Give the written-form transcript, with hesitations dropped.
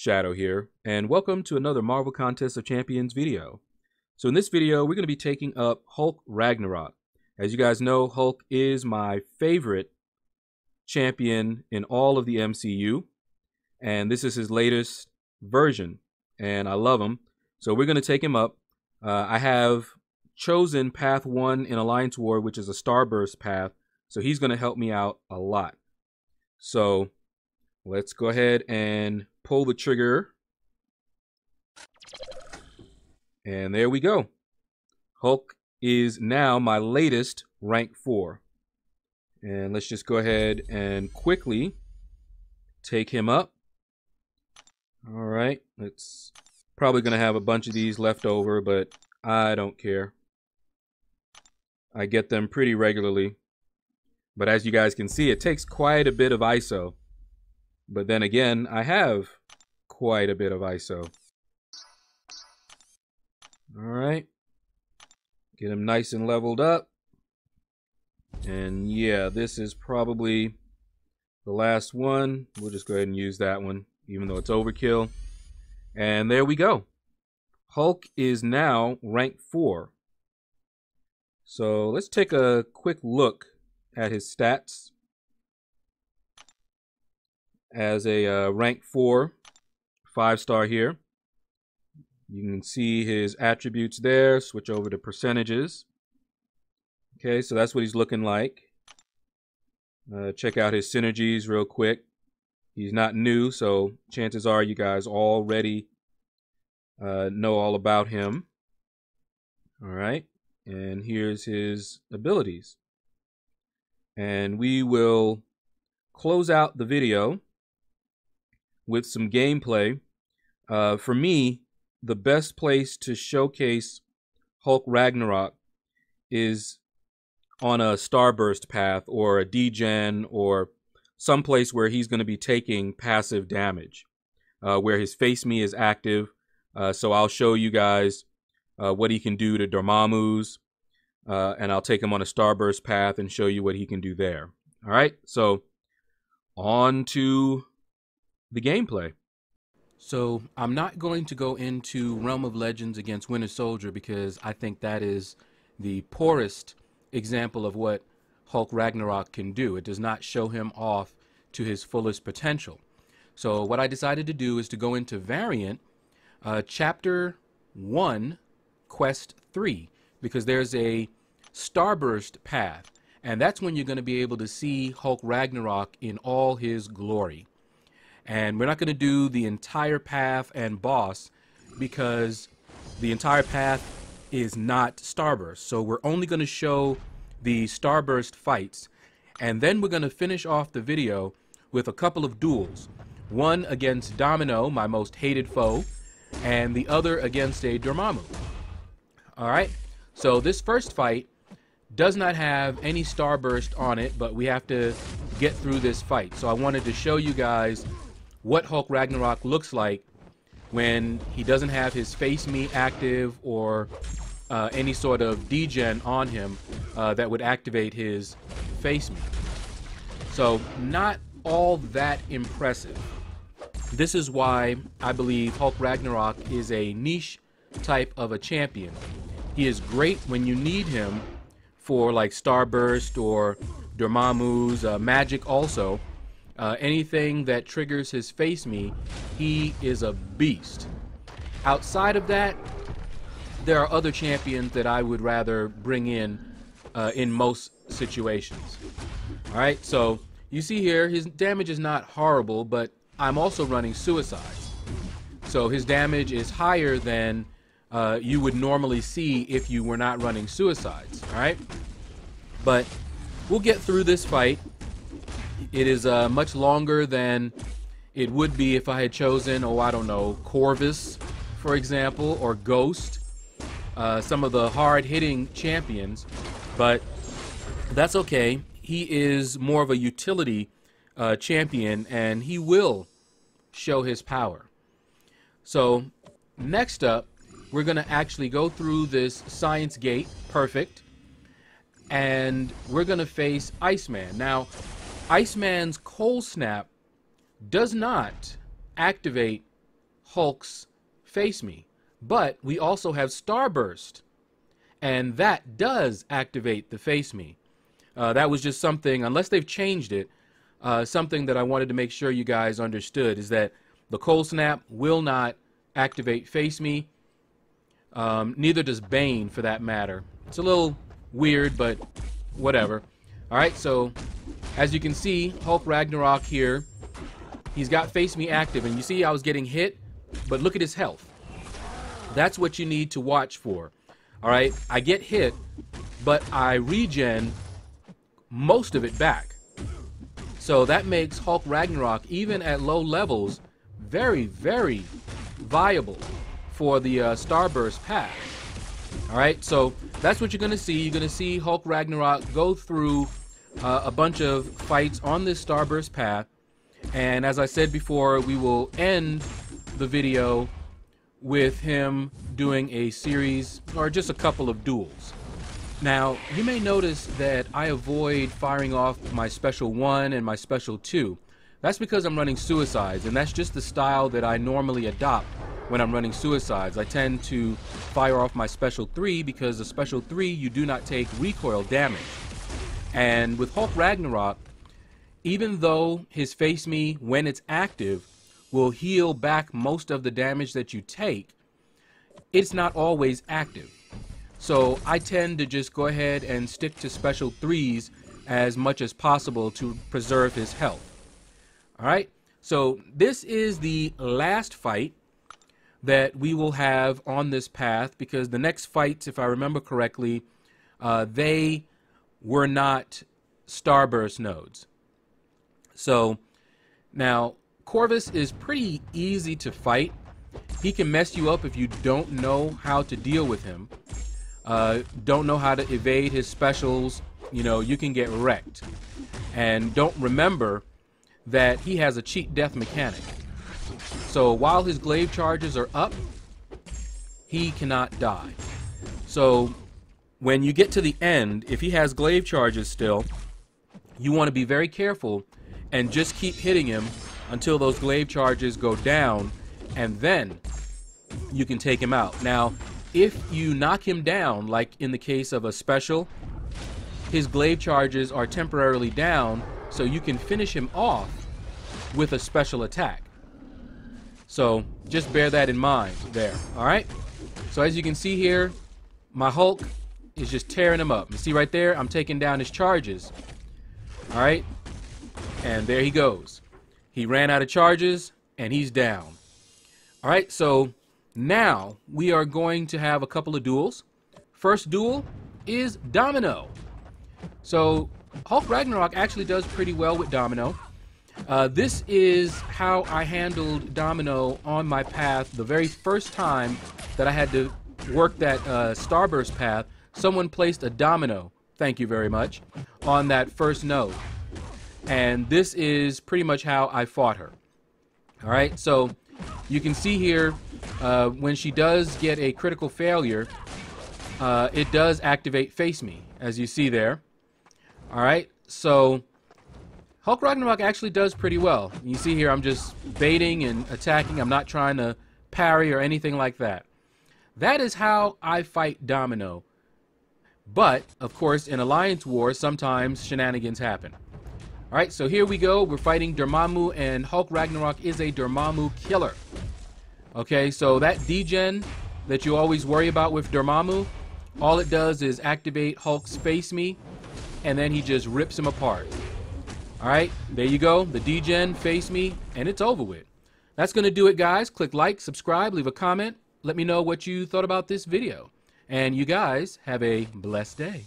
Shaedow here, and welcome to another Marvel Contest of Champions video. So in this video, we're going to be taking up Hulk Ragnarok. As you guys know, Hulk is my favorite champion in all of the MCU, and this is his latest version, and I love him. So we're going to take him up. I have chosen Path 1 in Alliance War, which is a Starburst path, so he's going to help me out a lot. So let's go ahead and pull the trigger. And there we go. Hulk is now my latest rank 4. And let's just go ahead and quickly take him up. All right, it's probably going to have a bunch of these left over, but I don't care. I get them pretty regularly. But as you guys can see, it takes quite a bit of ISO. But then again, I have quite a bit of ISO. All right. Get him nice and leveled up. And yeah, this is probably the last one. We'll just go ahead and use that one, even though it's overkill. And there we go. Hulk is now rank 4. So let's take a quick look at his stats. As a rank 4, 5-star here. You can see his attributes there. Switch over to percentages. Okay, so that's what he's looking like. Check out his synergies real quick. He's not new, so chances are you guys already know all about him. All right, and here's his abilities. And we will close out the video with some gameplay. For me, the best place to showcase Hulk Ragnarok is on a Starburst path or a D-Gen or someplace where he's going to be taking passive damage, where his Face Me is active. So I'll show you guys what he can do to Dormammu's, and I'll take him on a Starburst path and show you what he can do there. All right, so on to the gameplay. So I'm not going to go into Realm of Legends against Winter Soldier because I think that is the poorest example of what Hulk Ragnarok can do. It does not show him off to his fullest potential. So what I decided to do is to go into Variant, Chapter 1, Quest 3, because there's a Starburst path, and that's when you're going to be able to see Hulk Ragnarok in all his glory. And we're not going to do the entire path and boss because the entire path is not Starburst. So we're only going to show the Starburst fights. And then we're going to finish off the video with a couple of duels. One against Domino, my most hated foe, and the other against a Dormammu. Alright, so this first fight does not have any Starburst on it, but we have to get through this fight. So I wanted to show you guys what Hulk Ragnarok looks like when he doesn't have his Face Me active or any sort of D-Gen on him that would activate his Face Me. So not all that impressive. This is why I believe Hulk Ragnarok is a niche type of a champion. He is great when you need him for like Starburst or Dormammu's magic also. Anything that triggers his Face Me, he is a beast. Outside of that, there are other champions that I would rather bring in most situations. Alright, so you see here, his damage is not horrible, but I'm also running Suicides. So his damage is higher than you would normally see if you were not running Suicides. Alright? But we'll get through this fight. It is much longer than it would be if I had chosen, oh, I don't know, Corvus, for example, or Ghost, some of the hard-hitting champions, but that's okay. He is more of a utility champion, and he will show his power. So next up, we're going to actually go through this Science Gate, perfect, and we're going to face Iceman. Now, Iceman's Cold Snap does not activate Hulk's Face Me. But we also have Starburst, and that does activate the Face Me. That was just something, unless they've changed it, something that I wanted to make sure you guys understood, is that the Cold Snap will not activate Face Me. Neither does Bane, for that matter. It's a little weird, but whatever. Alright, so as you can see, Hulk Ragnarok here, he's got Face Me active, and you see I was getting hit, but look at his health. That's what you need to watch for. Alright, I get hit, but I regen most of it back. So that makes Hulk Ragnarok, even at low levels, very, very viable for the Starburst path. Alright, so that's what you're going to see. You're going to see Hulk Ragnarok go through a bunch of fights on this Starburst path. And as I said before, we will end the video with him doing a series, or just a couple of duels. Now, you may notice that I avoid firing off my Special 1 and my Special 2. That's because I'm running Suicides, and that's just the style that I normally adopt when I'm running Suicides. I tend to fire off my Special 3 because the Special 3 you do not take recoil damage. And with Hulk Ragnarok, even though his Face Me, when it's active, will heal back most of the damage that you take, it's not always active. So I tend to just go ahead and stick to Special 3s as much as possible to preserve his health. Alright, so this is the last fight that we will have on this path, because the next fights, if I remember correctly, they were not Starburst nodes. So now Corvus is pretty easy to fight. He can mess you up if you don't know how to deal with him. Don't know how to evade his specials, you know, you can get wrecked. And don't remember that he has a cheat death mechanic. So while his glaive charges are up, he cannot die. So when you get to the end, if he has glaive charges still, you want to be very careful and just keep hitting him until those glaive charges go down, and then you can take him out. Now, if you knock him down, like in the case of a special, his glaive charges are temporarily down, so you can finish him off with a special attack. So just bear that in mind there. Alright, so as you can see here, my Hulk is just tearing him up. You see right there, I'm taking down his charges. Alright, and there he goes. He ran out of charges and he's down. Alright, so now we are going to have a couple of duels. First duel is Domino. So Hulk Ragnarok actually does pretty well with Domino. This is how I handled Domino on my path the very first time that I had to work that Starburst path. Someone placed a Domino, thank you very much, on that first node. And this is pretty much how I fought her. Alright, so you can see here, when she does get a critical failure, it does activate Face Me, as you see there. Alright, so Hulk Ragnarok actually does pretty well. You see here, I'm just baiting and attacking. I'm not trying to parry or anything like that. That is how I fight Domino. But, of course, in Alliance Wars, sometimes shenanigans happen. Alright, so here we go. We're fighting Dormammu, and Hulk Ragnarok is a Dormammu killer. Okay, so that degen that you always worry about with Dormammu, all it does is activate Hulk's Face Me, and then he just rips him apart. Alright, there you go. The degen, Face Me, and it's over with. That's going to do it, guys. Click like, subscribe, leave a comment. Let me know what you thought about this video. And you guys have a blessed day.